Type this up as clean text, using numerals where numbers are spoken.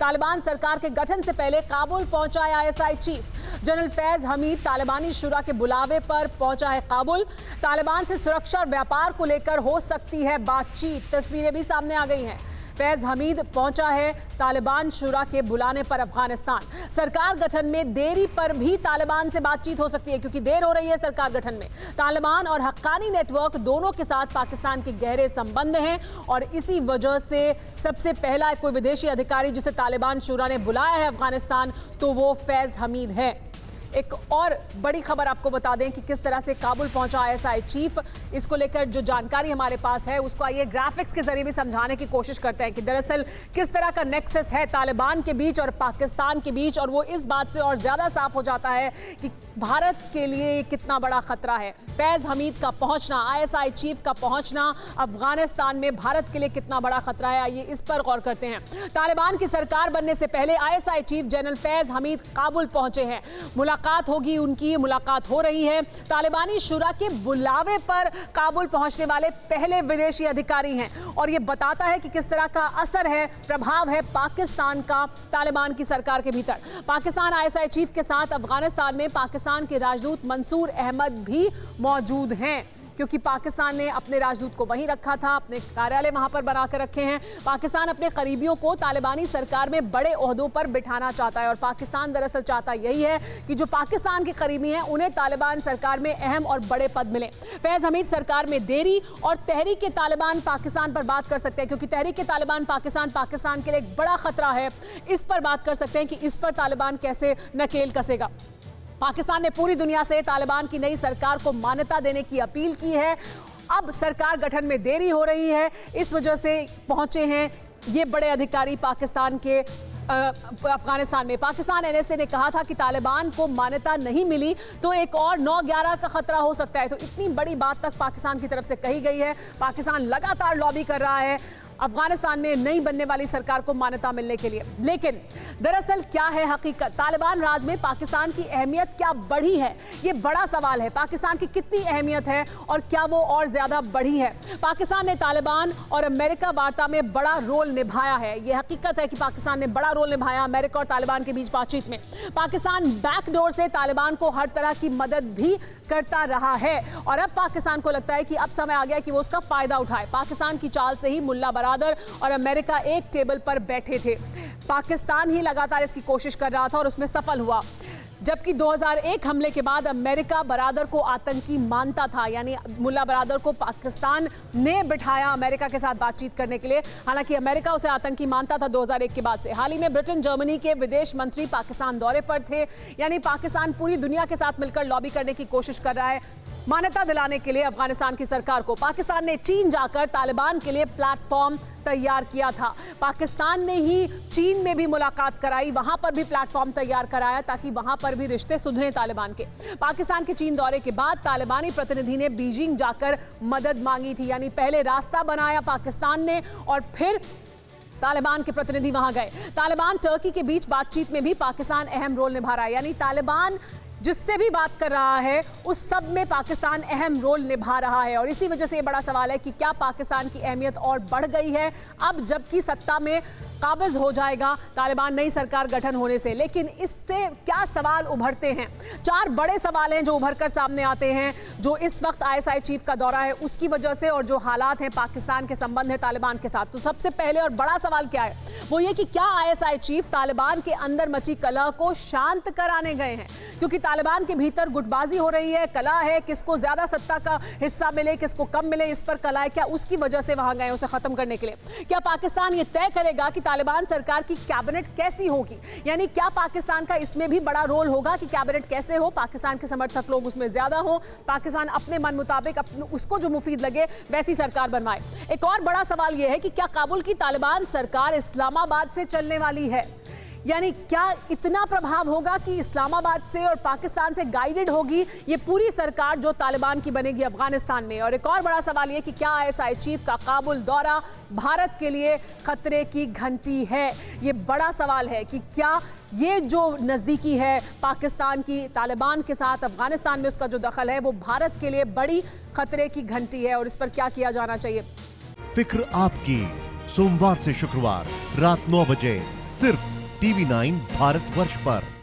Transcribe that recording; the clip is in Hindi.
तालिबान सरकार के गठन से पहले काबुल पहुंचा है ISI chief. General Faiz Hamid तालिबानी शुरा के बुलावे पर पहुंचा है काबुल। तालिबान से सुरक्षा और व्यापार को लेकर हो सकती है बातचीत, तस्वीरें भी सामने आ गई हैं। फैज हमीद पहुंचा है तालिबान शुरा के बुलाने पर अफगानिस्तान। सरकार गठन में देरी पर भी तालिबान से बातचीत हो सकती है, क्योंकि देर हो रही है सरकार गठन में। तालिबान और हक्कानी नेटवर्क दोनों के साथ पाकिस्तान के गहरे संबंध हैं और इसी वजह से सबसे पहला कोई विदेशी अधिकारी जिसे तालिबान शुरा ने बुलाया है अफगानिस्तान, तो वो फैज हमीद है। एक और बड़ी खबर आपको बता दें कि किस तरह से काबुल पहुंचा आईएसआई चीफ। इसको लेकर जो जानकारी हमारे पास है उसको आइए ग्राफिक्स के जरिए भी समझाने की कोशिश करते हैं कि दरअसल किस तरह का नेक्सस है तालिबान के बीच और पाकिस्तान के बीच, और वो इस बात से और ज्यादा साफ हो जाता है कि भारत के लिए कितना बड़ा खतरा है। फैज हमीद का पहुंचना, आईएसआई चीफ का पहुंचना अफगानिस्तान में भारत के लिए कितना बड़ा खतरा है, आइए इस पर गौर करते हैं। तालिबान की सरकार बनने से पहले ISI chief general Faiz Hamid Kabul पहुंचे हैं। मुलाकात होगी उनकी, मुलाकात हो रही है। तालिबानी शुरा के बुलावे पर काबुल पहुंचने वाले पहले विदेशी अधिकारी हैं और यह बताता है कि किस तरह का असर है, प्रभाव है पाकिस्तान का तालिबान की सरकार के भीतर। पाकिस्तान आईएसआई चीफ के साथ अफगानिस्तान में पाकिस्तान के राजदूत मंसूर अहमद भी मौजूद हैं, क्योंकि पाकिस्तान ने अपने राजदूत को वहीं रखा था, अपने कार्यालय वहां पर बनाकर रखे हैं। पाकिस्तान अपने करीबियों को तालिबानी सरकार में बड़े ओहदों पर बिठाना चाहता है और पाकिस्तान दरअसल चाहता यही है कि जो पाकिस्तान के करीबी हैं उन्हें तालिबान सरकार में अहम और बड़े पद मिले। फैज हमीद सरकार में देरी और तहरीक तालिबान पाकिस्तान पर बात कर सकते हैं, क्योंकि तहरीक तालिबान पाकिस्तान के लिए एक बड़ा खतरा है। इस पर बात कर सकते हैं कि इस पर तालिबान कैसे नकेल कसेगा। पाकिस्तान ने पूरी दुनिया से तालिबान की नई सरकार को मान्यता देने की अपील की है। अब सरकार गठन में देरी हो रही है, इस वजह से पहुंचे हैं ये बड़े अधिकारी पाकिस्तान के अफगानिस्तान में। पाकिस्तान एनएसए ने कहा था कि तालिबान को मान्यता नहीं मिली तो एक और 9/11 का खतरा हो सकता है। तो इतनी बड़ी बात तक पाकिस्तान की तरफ से कही गई है। पाकिस्तान लगातार लॉबी कर रहा है अफगानिस्तान में नई बनने वाली सरकार को मान्यता मिलने के लिए। लेकिन दरअसल क्या है हकीकत? तालिबान राज में पाकिस्तान की अहमियत क्या बढ़ी है? ये बड़ा सवाल है। पाकिस्तान की कितनी अहमियत है और क्या वो और ज्यादा बढ़ी है? पाकिस्तान ने तालिबान और अमेरिका वार्ता में बड़ा रोल निभाया है। ये हकीकत है कि पाकिस्तान ने बड़ा रोल निभाया अमेरिका और तालिबान के बीच बातचीत में। पाकिस्तान बैकडोर से तालिबान को हर तरह की मदद भी करता रहा है और अब पाकिस्तान को लगता है कि अब समय आ गया कि वो उसका फायदा उठाए। पाकिस्तान की चाल से ही मुल्ला बरादर और अमेरिका एक टेबल पर बैठे थे। पाकिस्तान ही लगातार इसकी कोशिश कर रहा था और उसमें सफल हुआ। जबकि 2001 हमले के बाद अमेरिका बरादर को आतंकी मानता था, यानी मुल्ला बरादर को पाकिस्तान ने बिठाया अमेरिका के साथ बातचीत करने के लिए। हालांकि अमेरिका उसे आतंकी मानता था 2001 के बाद से। हाल ही में ब्रिटेन जर्मनी के विदेश मंत्री पाकिस्तान दौरे पर थे, यानी पाकिस्तान पूरी दुनिया के साथ मिलकर लॉबी करने की कोशिश कर रहा है मान्यता दिलाने के लिए अफगानिस्तान की सरकार को। पाकिस्तान ने चीन जाकर तालिबान के लिए प्लेटफॉर्म तैयार किया था। पाकिस्तान ने ही चीन में भी मुलाकात कराई, वहां पर भी प्लेटफॉर्म तैयार कराया ताकि वहां पर भी रिश्ते सुधरे तालिबान के। पाकिस्तान के चीन दौरे के बाद तालिबानी प्रतिनिधि ने बीजिंग जाकर मदद मांगी थी, यानी पहले रास्ता बनाया पाकिस्तान ने और फिर तालिबान के प्रतिनिधि वहां गए। तालिबान टर्की के बीच बातचीत में भी पाकिस्तान अहम रोल निभा रहा है, यानी तालिबान जिससे भी बात कर रहा है उस सब में पाकिस्तान अहम रोल निभा रहा है। और इसी वजह से ये बड़ा सवाल है कि क्या पाकिस्तान की अहमियत और बढ़ गई है अब जबकि सत्ता में काबिज हो जाएगा तालिबान नई सरकार गठन होने से। लेकिन इससे क्या सवाल उभरते हैं? 4 बड़े सवाल हैं जो उभर कर सामने आते हैं, जो इस वक्त आईएसआई चीफ का दौरा है उसकी वजह से और जो हालात हैं पाकिस्तान के संबंध है तालिबान के साथ। तो सबसे पहले और बड़ा सवाल क्या है, वो ये कि क्या आईएसआई चीफ तालिबान के अंदर मची कलह को शांत कराने गए हैं? क्योंकि तालिबान के भीतर गुटबाजी हो रही है, कलह है, किसको ज्यादा सत्ता का हिस्सा मिले किसको कम मिले, इस पर कलह है। क्या उसकी वजह से वहां गए उसे खत्म करने के लिए? क्या पाकिस्तान ये तय करेगा कि तालिबान सरकार की कैबिनेट कैसी होगी? यानी क्या पाकिस्तान का इसमें भी बड़ा रोल होगा कि कैबिनेट कैसे हो, पाकिस्तान के समर्थक लोग उसमें ज्यादा हो, पाकिस्तान अपने मन मुताबिक उसको जो मुफीद लगे वैसी सरकार बनवाए? एक और बड़ा सवाल यह है कि क्या काबुल की तालिबान सरकार इस्लामाबाद से चलने वाली है? यानी क्या इतना प्रभाव होगा कि इस्लामाबाद से और पाकिस्तान से गाइडेड होगी ये पूरी सरकार जो तालिबान की बनेगी अफगानिस्तान में? और एक और बड़ा सवाल ये कि क्या आईएसआई चीफ का काबुल दौरा भारत के लिए खतरे की घंटी है? ये बड़ा सवाल है कि क्या ये जो नज़दीकी है पाकिस्तान की तालिबान के साथ अफगानिस्तान में उसका जो दखल है वो भारत के लिए बड़ी खतरे की घंटी है और इस पर क्या किया जाना चाहिए? फिक्र आपकी, सोमवार से शुक्रवार रात 9 बजे सिर्फ TV9 भारतवर्ष पर।